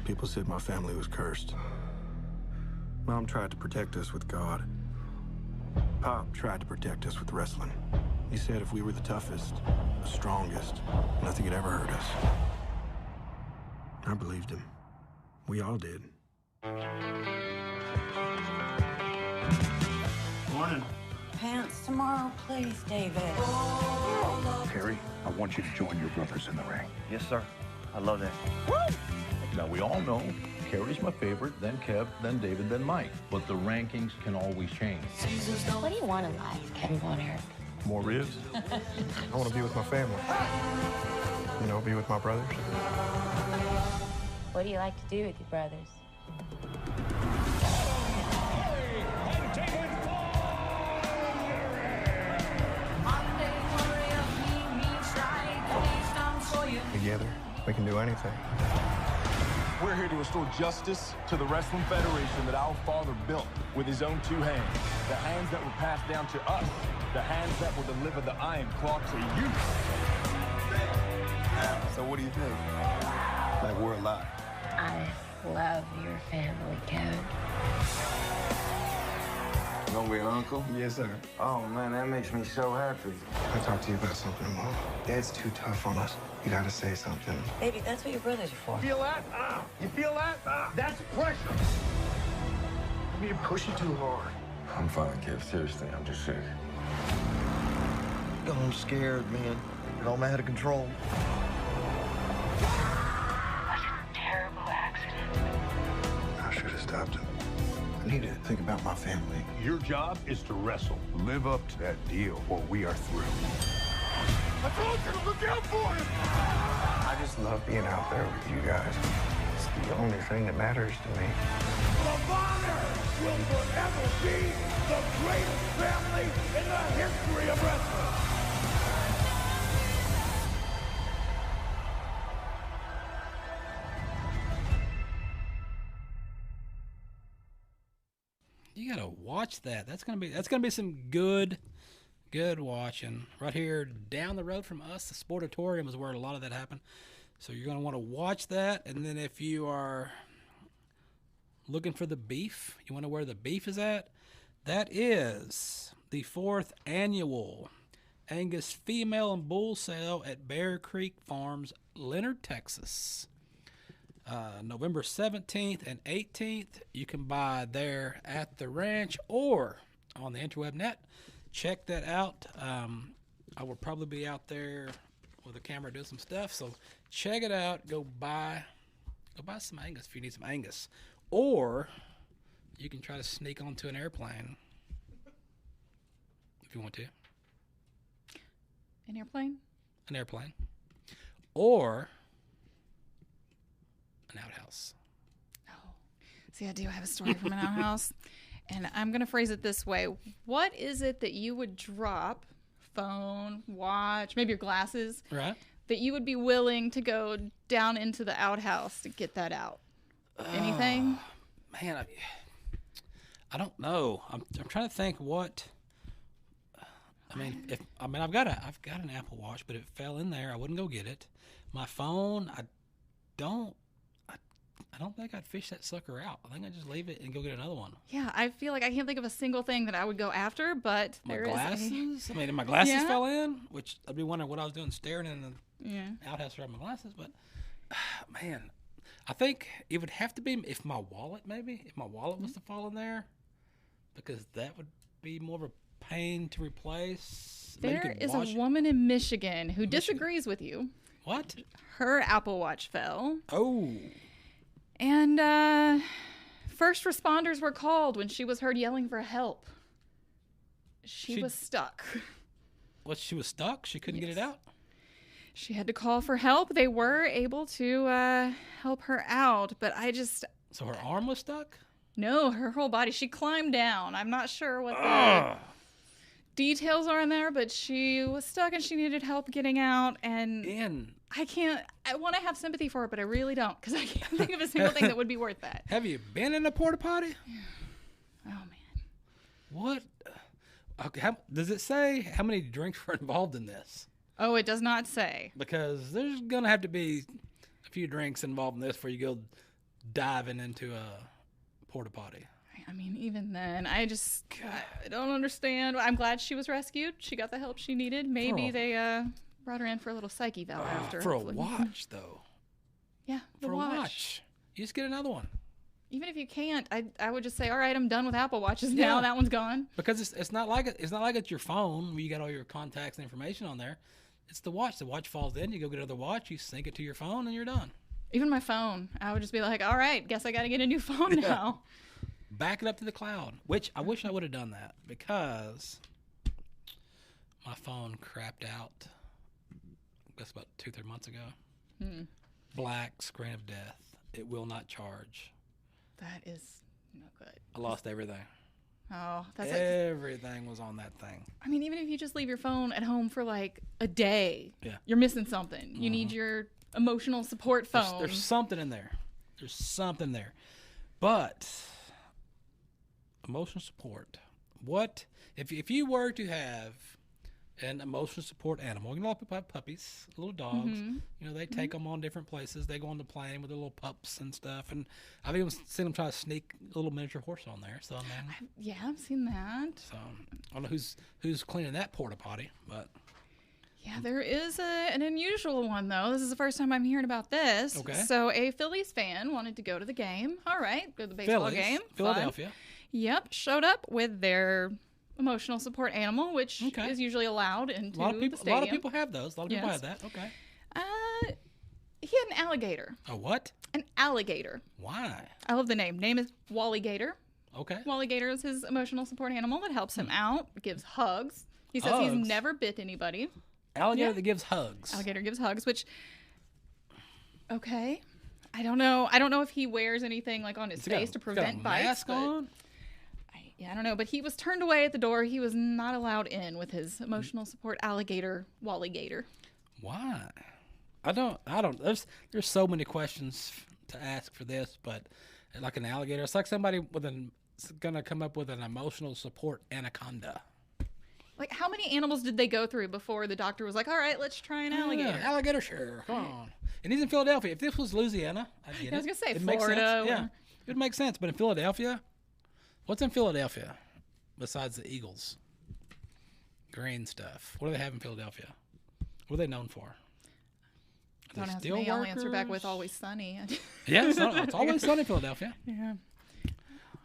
people said my family was cursed. Mom tried to protect us with God. Pop tried to protect us with wrestling. He said if we were the toughest, the strongest, nothing could ever hurt us. I believed him. We all did. Morning. Pants tomorrow, please, David. Carrie, I want you to join your brothers in the ring. Yes, sir. I love that. Now, we all know Carrie's my favorite, then Kev, then David, then Mike. But the rankings can always change. What do you want in life, Kevin Von Erich? More ribs? I want to be with my family. You know, be with my brothers. What do you like to do with your brothers? Together, we can do anything. We're here to restore justice to the Wrestling Federation that our father built with his own 2 hands. The hands that were passed down to us. The hands that will deliver the Iron Claw to you. So what do you think? Like we're alive. I love your family, Kevin. You gonna be an uncle? Yes, sir. Oh, man, that makes me so happy. I talk to you about something, Mom. Dad's too tough on us. You gotta say something. Baby, that's what your brothers are for. Feel that? You feel that? That's pressure. You're pushing too hard. I'm fine, Kev. Seriously, I'm just sick. I'm scared, man. It all out of control. That's a terrible accident. I should have stopped him. I need to think about my family. Your job is to wrestle. Live up to that deal or we are through. I told you to look out for him! I just love being out there with you guys. It's the only thing that matters to me. The Bonner will forever be the greatest family in the history of wrestling. You gotta watch that. That's gonna be some good watching. Right here down the road from us, the Sportatorium is where a lot of that happened. So you're gonna want to watch that. And then if you are looking for the beef, you want to know where the beef is at? That is the 4th annual Angus Female and Bull Sale at Bear Creek Farms, Leonard, Texas. November 17th and 18th. You can buy there at the ranch or on the interweb net. Check that out. I will probably be out there with a camera doing some stuff. So check it out. Go buy some Angus if you need some Angus. Or you can try to sneak onto an airplane if you want to. An airplane? An airplane. Or an outhouse. Oh, see, I do have a story from an outhouse, and I'm going to phrase it this way. What is it that you would drop, phone, watch, maybe your glasses, right, that you would be willing to go down into the outhouse to get that out? Anything? Man, I don't know. I'm trying to think what. I've got an Apple Watch, but if it fell in there, I wouldn't go get it. My phone, I don't think I'd fish that sucker out. I think I'd just leave it and go get another one. Yeah, I feel like I can't think of a single thing that I would go after, but My there glasses? is. If my glasses fell in, which I'd be wondering what I was doing staring in the Yeah. outhouse around my glasses. But man, I think it would have to be if my wallet was to fall in there, because that would be more of a pain to replace. There is a woman in Michigan who disagrees with you. What? Her Apple Watch fell. Oh. And first responders were called when she was heard yelling for help. She was stuck. What, she was stuck? She couldn't get it out? She had to call for help. They were able to help her out, but So her arm was stuck? No, her whole body. She climbed down. I'm not sure what the details are in there, but she was stuck and she needed help getting out. And I want to have sympathy for her, but I really don't, because I can't think of a single thing that would be worth that. Have you been in a porta potty? Oh, man. What? Okay, does it say how many drinks were involved in this? Oh, it does not say. Because there's going to have to be a few drinks involved in this before you go diving into a porta potty. I mean, even then, I don't understand. I'm glad she was rescued. She got the help she needed. Maybe they brought her in for a little psych eval after. For a watch, though. Yeah, for a watch. You just get another one. Even if you can't, I would just say, all right, I'm done with Apple Watches now. That one's gone. Because it's not like it's your phone where you got all your contacts and information on there. It's the watch. The watch falls in. You go get another watch. You sync it to your phone, and you're done. Even my phone, I would just be like, all right, guess I got to get a new phone now. Back it up to the cloud, which I wish I would have done that, because my phone crapped out. That's about 2-3 months ago. Black screen of death. It will not charge. That is no good. I lost everything. Oh, that's everything was on that thing. I mean, even if you just leave your phone at home for like a day, you're missing something. You need your emotional support phone. There's something in there. There's something there. But emotional support. What if you were to have an emotional support animal? You know, a lot of people have puppies, little dogs. You know, they take them on different places. They go on the plane with their little pups and stuff. And I've even seen them try to sneak a little miniature horse on there. So I've seen that. So I don't know who's cleaning that porta potty, but yeah, there is an unusual one though. This is the first time I'm hearing about this. Okay. So a Phillies fan wanted to go to the game. All right, go to the baseball game. Philadelphia. Fun. Yep, showed up with their emotional support animal, which is usually allowed into the stadium. A lot of people have those. A lot of people have that. Okay. He had an alligator. A what? An alligator. Why? I love the name. Name is Wally Gator. Okay. Wally Gator is his emotional support animal that helps him out, gives hugs. He says Hugs? he's never bit anybody. Alligator that gives hugs. Alligator gives hugs, which, okay. I don't know. I don't know if he wears anything like on his face to prevent bites. Mask on? I don't know. But he was turned away at the door. He was not allowed in with his emotional support alligator, Wally Gator. Why? I don't. There's so many questions to ask for this, but like an alligator, it's like somebody gonna come up with an emotional support anaconda. Like, how many animals did they go through before the doctor was like, all right, let's try an alligator? Yeah, alligator, sure. Come on. And he's in Philadelphia. If this was Louisiana, I'd get it. I was gonna say It'd make Florida. sense. Yeah, it would make sense. But in Philadelphia, what's in Philadelphia besides the Eagles? Green stuff. What do they have in Philadelphia? What are they known for? Don't ask me. I'll answer back with Always Sunny. Yeah, it's always sunny in Philadelphia. Yeah.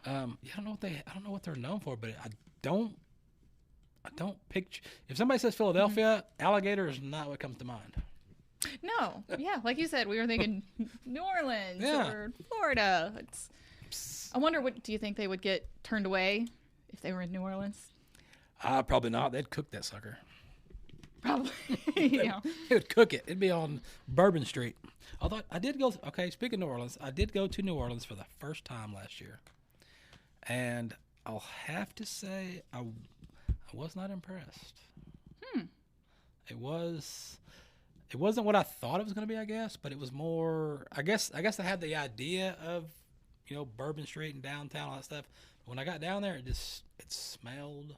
I don't know what they're known for, but I don't picture. If somebody says Philadelphia, alligator is not what comes to mind. No. Yeah, like you said, we were thinking New Orleans or Florida. I wonder, what do you think they would get turned away if they were in New Orleans? Probably not. They'd cook that sucker. Probably. Yeah. They would cook it. It'd be on Bourbon Street. Although I did go. Okay, speaking of New Orleans, I did go to New Orleans for the first time last year, and I'll have to say I was not impressed. It wasn't what I thought it was going to be, I guess, but it was more. I guess I had the idea of, Bourbon Street and downtown, all that stuff. When I got down there, it smelled,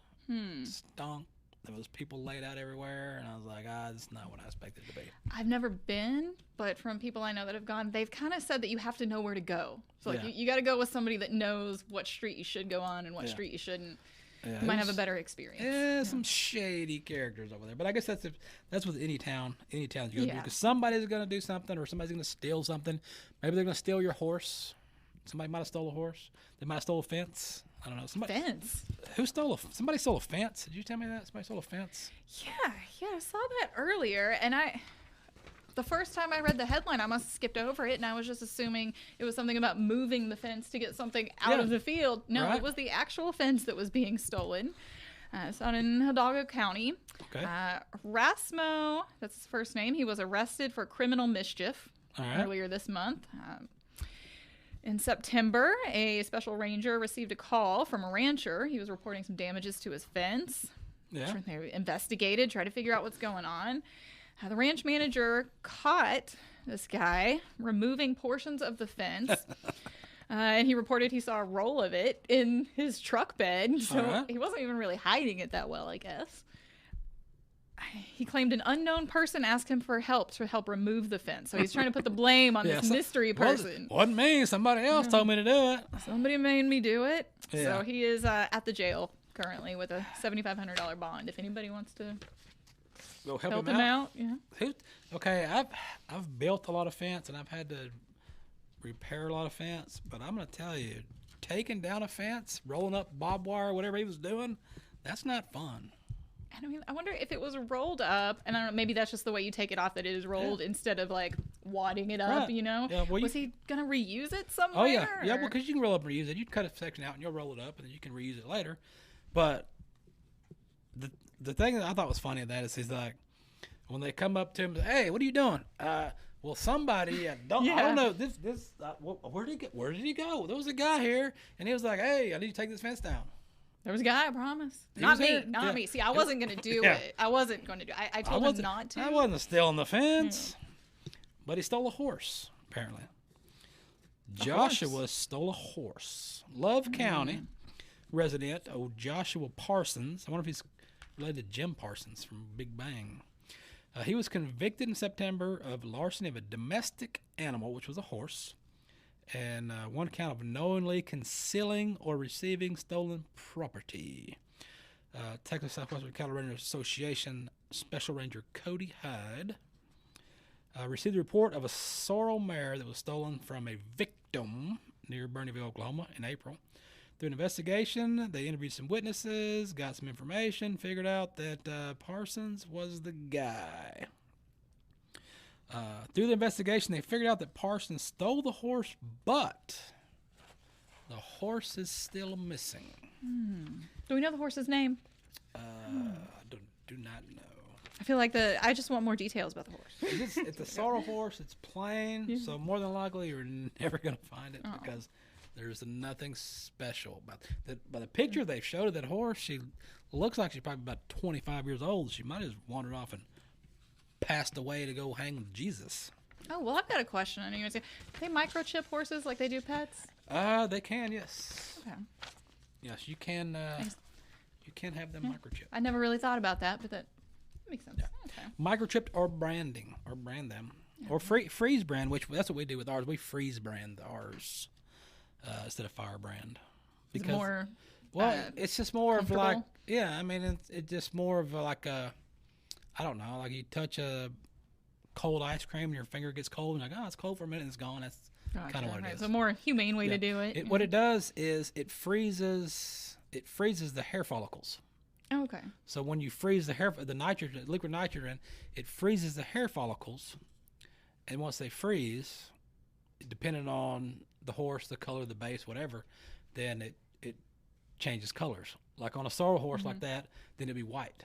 stunk. There was people laid out everywhere, and I was like, that's not what I expected it to be. I've never been, but from people I know that have gone, they've kind of said that you have to know where to go. So you got to go with somebody that knows what street you should go on and what street you shouldn't. Yeah, you might have a better experience. Yeah, some shady characters over there. But I guess that's with any town you go to. Because somebody's going to do something, or somebody's going to steal something. Maybe they're going to steal your horse. Somebody might have stole a horse. They might have stole a fence. I don't know. Fence? Somebody stole a fence? Did you tell me that? Somebody stole a fence? Yeah, I saw that earlier. And the first time I read the headline, I must have skipped over it, and I was just assuming it was something about moving the fence to get something out of the field. No, It was the actual fence that was being stolen. It's out in Hidalgo County. Okay. Rasmo, that's his first name. He was arrested for criminal mischief earlier this month. In September, a special ranger received a call from a rancher. He was reporting some damages to his fence. Yeah. They investigated, tried to figure out what's going on. The ranch manager caught this guy removing portions of the fence, and he reported he saw a roll of it in his truck bed. So he wasn't even really hiding it that well, I guess. He claimed an unknown person asked him for help to help remove the fence. So he's trying to put the blame on this mystery person. Wasn't me. Somebody else told me to do it. Somebody made me do it. Yeah. So he is at the jail currently with a $7,500 bond. If anybody wants to go help him out. Yeah. Okay, I've built a lot of fence, and I've had to repair a lot of fence. But I'm going to tell you, taking down a fence, rolling up barbed wire, whatever he was doing, that's not fun. I mean, I wonder if it was rolled up, and I don't know, maybe that's just the way you take it off, that it is rolled instead of like wadding it up, Yeah, well, was he going to reuse it somewhere? Oh, yeah. Yeah, well, because you can roll up and reuse it. You cut a section out, and you'll roll it up, and then you can reuse it later. But the thing that I thought was funny of that is he's like, when they come up to him, hey, what are you doing? Well, somebody, I don't know, where did he go? There was a guy here, and he was like, hey, I need to take this fence down. There was a guy, I promise. Not me. See, I wasn't going to do it. I wasn't going to do it. I told him not to. I wasn't stealing the fence. But he stole a horse, apparently. Joshua stole a horse. Love County resident, Joshua Parsons. I wonder if he's related to Jim Parsons from Big Bang. He was convicted in September of larceny of a domestic animal, which was a horse, and one count of knowingly concealing or receiving stolen property. Texas Southwestern Cattle Rangers Association Special Ranger Cody Hyde received a report of a sorrel mare that was stolen from a victim near Bernieville, Oklahoma in April. Through an investigation, they interviewed some witnesses, got some information, figured out that Parsons was the guy. Through the investigation, they figured out that Parsons stole the horse, but The horse is still missing. Do we know the horse's name? I do not know. I feel like I just want more details about the horse. It's a sorrel horse. It's plain, so more than likely you're never going to find it because there's nothing special about it. By the picture they've showed of that horse, she looks like she's probably about 25 years old. She might have just wandered off and passed away to go hang with Jesus. Oh, well, I've got a question. I know you can they microchip horses like they do pets? They can, yes. Okay. Yes, you can. You can have them microchipped. I never really thought about that, but that makes sense. Yeah. Okay. Microchipped or brand them, or freeze brand, which that's what we do with ours. We freeze brand ours instead of fire brand. Because it's more. It's just more of like, I mean, it's just more of like a, I don't know, like you touch a cold ice cream and your finger gets cold and you're like, oh, it's cold for a minute and it's gone. That's kind of what it is. So a more humane way to do it. What it does is it freezes the hair follicles. Oh, okay. So when you freeze the nitrogen, liquid nitrogen, it freezes the hair follicles, and once they freeze, depending on the horse, the color, the base, whatever, then it changes colors. Like on a sorrel horse like that, then it'd be white.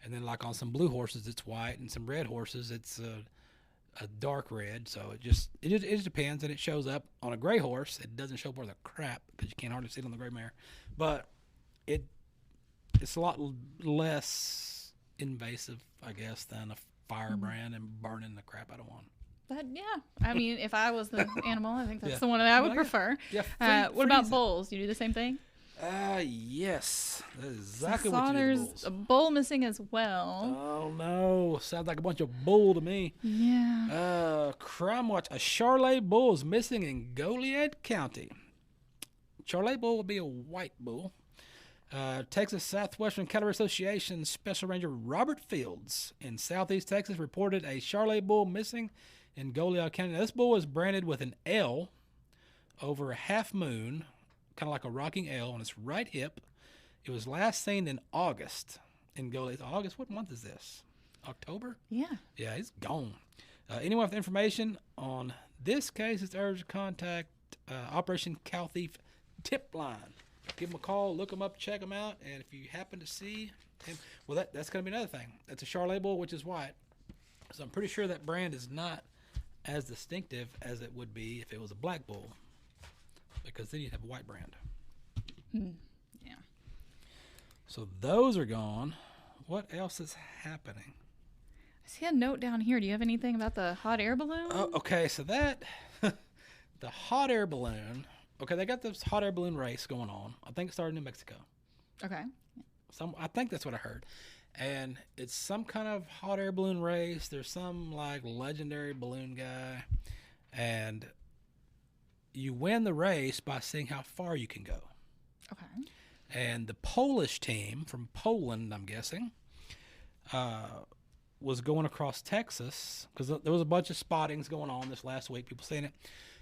And then like on some blue horses, it's white, and some red horses, it's a dark red. So it just depends, and it shows up on a gray horse. It doesn't show up worth a crap because you can't hardly see it on the gray mare, but it's a lot less invasive, I guess, than a fire brand and burning the crap out of one. But yeah, I mean, if I was the animal, I think that's the one that I would prefer. Yeah. What about bulls? Do you do the same thing? Yes. That's exactly I saw what you do with there's bulls. a bull missing as well. Oh, no. Sounds like a bunch of bull to me. Yeah. Crime Watch. A Charolais bull is missing in Goliad County. Charolais bull would be a white bull. Texas Southwestern Cattlery Association Special Ranger Robert Fields in Southeast Texas reported a Charolais bull missing in Goliad County. Now, this bull is branded with an L over a half moon, kind of like a rocking L on its right hip. It was last seen in August in Goliad. August? What month is this? October? Yeah. Yeah, it's gone. Anyone with information on this case is urged to contact Operation Cow Thief Tip Line. Give them a call, look them up, check them out, and if you happen to see him, well, that's going to be another thing. That's a Charolais bull, which is white. So I'm pretty sure that brand is not as distinctive as it would be if it was a black bull, because then you'd have a white brand. Yeah. So those are gone. What else is happening? I see a note down here. Do you have anything about the hot air balloon? Oh, okay, so that, the hot air balloon... Okay, they got this hot air balloon race going on. I think it started in New Mexico. Okay. I think that's what I heard. And it's some kind of hot air balloon race. There's some like legendary balloon guy. And you win the race by seeing how far you can go. Okay. And the Polish team from Poland, I'm guessing, was going across Texas because there was a bunch of spottings going on this last week, people seeing it.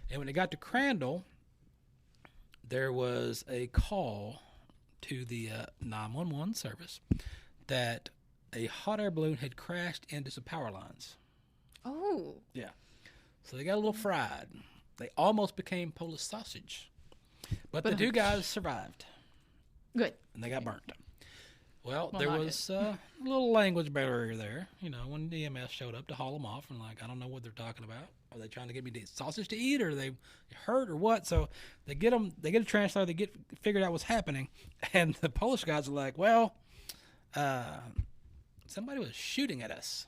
And when they got to Crandall, there was a call to the 911 service that a hot air balloon had crashed into some power lines. Oh. Yeah. So they got a little fried. They almost became Polish sausage. But the two guys survived. Good. And they got burnt. Well, there was a little language barrier there, when the EMS showed up to haul them off. And I don't know what they're talking about. Are they trying to get me sausage to eat, or are they hurt, or what? So they get a translator, they figured out what's happening. And the Polish guys are like, well, somebody was shooting at us.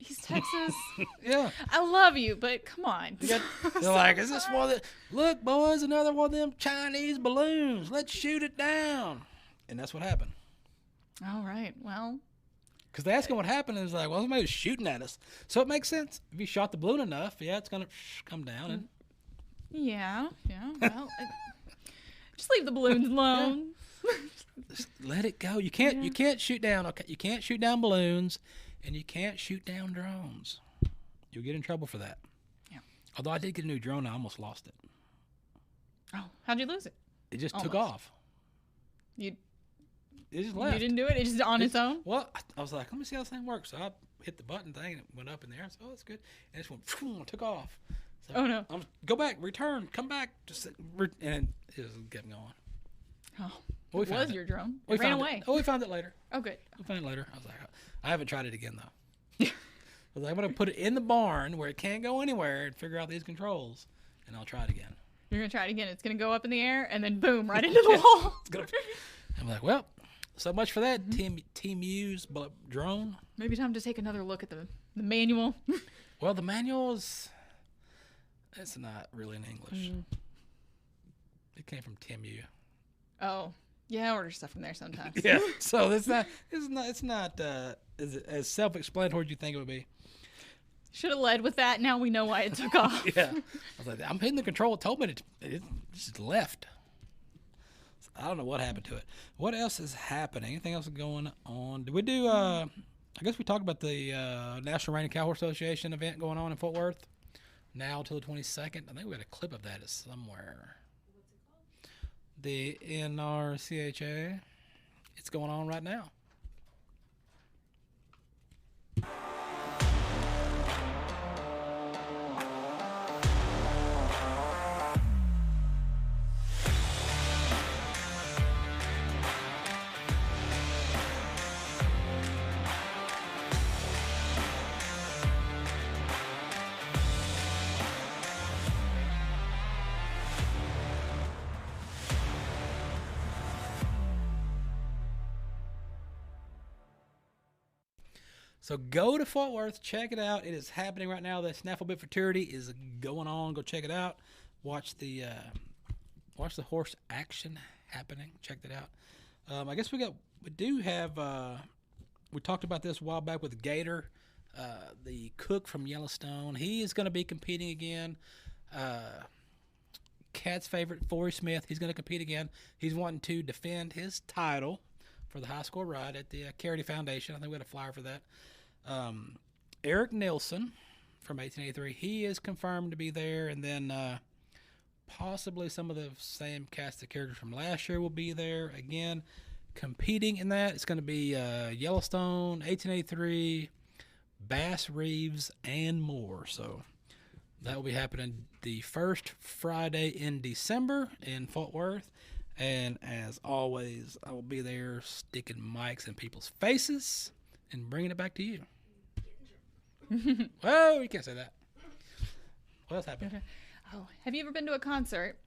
East Texas. Yeah. I love you, but come on. They're like, is this one that, look, boys, another one of them Chinese balloons. Let's shoot it down. And that's what happened. All right. Well. Because they asked him what happened, and it's like, well, somebody was shooting at us. So it makes sense. If you shot the balloon enough, it's going to come down. And Yeah. Well, just leave the balloons alone. Just let it go. You can't shoot down. Okay, you can't shoot down balloons, and you can't shoot down drones. You'll get in trouble for that. Yeah. Although I did get a new drone, I almost lost it. Oh, how'd you lose it? It just took off. It just left. You didn't do it? It's just on its own? Well, I was like, let me see how this thing works. So I hit the button thing, and it went up in there. So, oh, that's good. And it just went, took off. So Oh, no. Go back, return, come back. And it just kept going. Oh, We it found was it. your drone. We It ran found away. Oh, we found it later. Oh, good. We'll find it later. I was like, I haven't tried it again, though. I was like, I'm going to put it in the barn where it can't go anywhere and figure out these controls, and I'll try it again. You're going to try it again. It's going to go up in the air and then boom, right into the wall. I'm like, well, so much for that. Team U's drone. Maybe time to take another look at the manual. Well, the manual it's not really in English. It came from Tim U. Oh, yeah, I order stuff from there sometimes. Yeah, so it's not as self-explanatory as you think it would be. Should have led with that. Now we know why it took off. Yeah, I was like, I'm hitting the control. It told me it just left. So I don't know what happened to it. What else is happening? Anything else going on? Did we do? I guess we talked about the National Reining Cowhorse Association event going on in Fort Worth now till the 22nd. I think we got a clip of that somewhere. The NRCHA. It's going on right now. So go to Fort Worth, check it out. It is happening right now. The Snaffle Bit Futurity is going on. Go check it out. Watch the horse action happening. Check that out. I guess we talked about this a while back with Gator, the cook from Yellowstone. He is going to be competing again. Kat's favorite, Forrest Smith, he's going to compete again. He's wanting to defend his title for the high score ride at the Careity Foundation. I think we had a flyer for that. Eric Nilsson from 1883, he is confirmed to be there, and then possibly some of the same cast of characters from last year will be there again competing in that. It's going to be Yellowstone, 1883, Bass, Reeves, and more. So that will be happening the first Friday in December in Fort Worth. And as always, I will be there sticking mics in people's faces and bringing it back to you. Whoa, you can't say that. What else happened? Okay. Oh, have you ever been to a concert?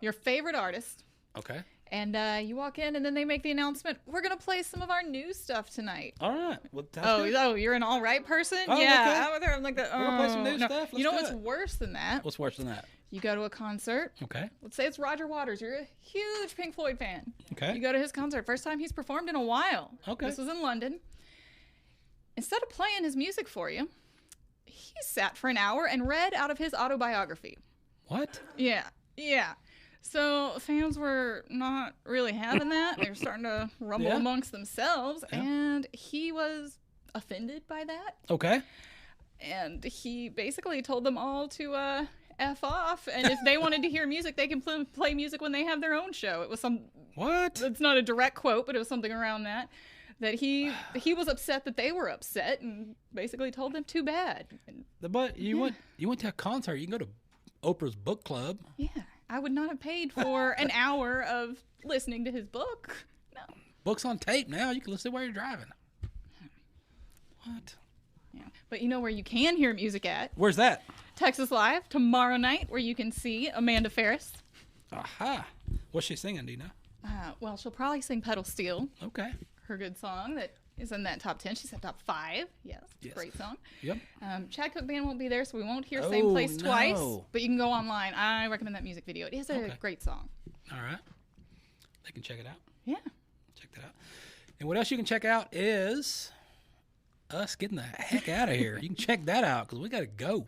Your favorite artist. Okay. And you walk in, and then they make the announcement, we're going to play some of our new stuff tonight. All right. Well, oh, you're an all right person? Oh, yeah. okay. I'm there. I'm like that. We're going to play some new stuff. You know what's worse than that? What's worse than that? You go to a concert. Okay. Let's say it's Roger Waters. You're a huge Pink Floyd fan. Okay. You go to his concert. First time he's performed in a while. Okay. This was in London. Instead of playing his music for you, he sat for an hour and read out of his autobiography. What? Yeah. So fans were not really having that. They were starting to rumble amongst themselves, and he was offended by that. Okay. And he basically told them all to F off, and if they wanted to hear music, they can play music when they have their own show. It was What? It's not a direct quote, but it was something around that. That he was upset that they were upset, and basically told them too bad. But you went to a concert. You can go to Oprah's book club. Yeah, I would not have paid for an hour of listening to his book. No. Books on tape now. You can listen while you're driving. What? Yeah, but you know where you can hear music at? Where's that? Texas Live tomorrow night, where you can see Amanda Ferris. Aha. What's she singing? Do you know? Well, she'll probably sing Pedal Steel. Okay. Her good song that is in that top 10. She's at top 5. Yes. Great song. Yep. Chad Cook Band won't be there, so we won't hear Same Place twice. No. But you can go online. I recommend that music video. It is a great song. All right. They can check it out. Yeah. Check that out. And what else you can check out is us getting the heck out of here. You can check that out because we got to go.